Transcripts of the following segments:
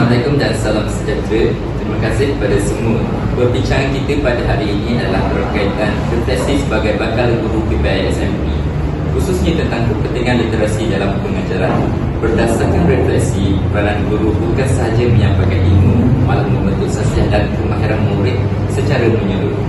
Assalamualaikum dan salam sejahtera. Terima kasih kepada semua. Perbincangan kita pada hari ini adalah berkaitan refleksi sebagai bakal guru PPI SMP, khususnya tentang kepentingan literasi dalam pengajaran. Berdasarkan refleksi, peranan guru bukan sahaja menyampaikan ilmu, malah membentuk sasiah dan kemahiran murid secara menyeluruh.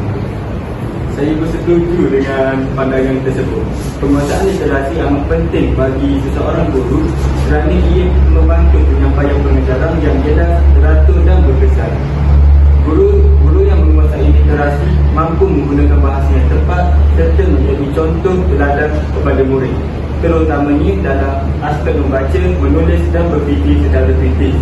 Saya bersetuju dengan pandangan tersebut. Penguasaan literasi amat penting bagi seseorang guru kerana ia membantu penyampaian pengajaran yang jelas, teratur dan berkesan. Guru yang menguasai literasi mampu menggunakan bahasa yang tepat serta menjadi contoh teladan kepada murid, terutamanya dalam aspek membaca, menulis dan berfikir secara kritis.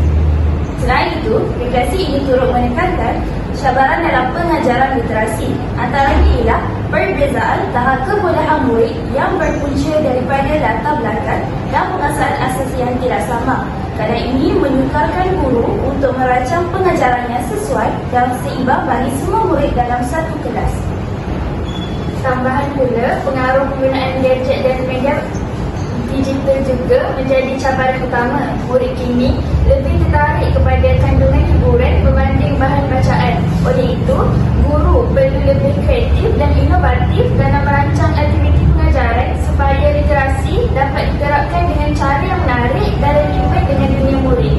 Selain itu, refleksi ini turut menekankan cabaran dalam pengajaran literasi. Antaranya ialah perbezaan tahap kebolehan murid yang berpunca daripada latar belakang dan pengasaan asasi yang tidak sama. Kerana ini menyukarkan guru untuk merancang pengajarannya sesuai dan seimbang bagi semua murid dalam satu kelas. Tambahan pula, pengaruh penggunaan gadget dan media digital juga menjadi cabaran utama. Murid kini lebih tertarik kepada kandungan hiburan berbanding bahan bacaan. Oleh itu, guru perlu lebih kreatif dan inovatif dalam merancang aktiviti pengajaran supaya literasi dapat diterapkan dengan cara yang menarik dan relevan dengan dunia murid.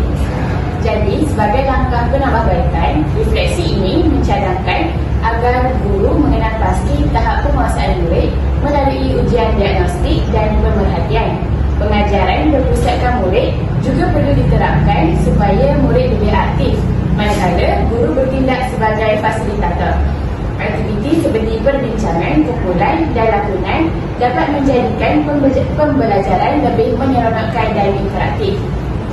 Jadi, sebagai langkah penambahbaikan, refleksi ini mencadangkan agar guru mengenal pasti tahap penguasaan murid melalui ujian diagnostik dan pemerhatian. Pengajaran berpusatkan murid juga perlu diterapkan supaya murid lebih aktif, manakala guru bertindak sebagai fasilitator. Aktiviti seperti perbincangan, kumpulan dan lakonan dapat menjadikan pembelajaran lebih menyeronokkan dan interaktif.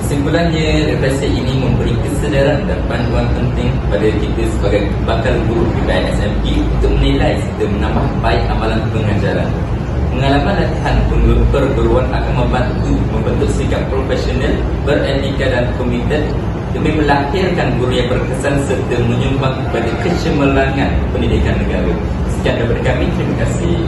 Kesimpulannya, refleksi ini memberi kesedaran dan panduan penting kepada kita sebagai bakal guru PPI SMP untuk menilai serta menambah baik amalan pengajaran. Pengalaman latihan perguruan akan membentuk sikap profesional, beretika dan komited demi melahirkan guru yang berkesan serta menyumbang kepada kecemerlangan pendidikan negara. Sekian daripada kami, terima kasih.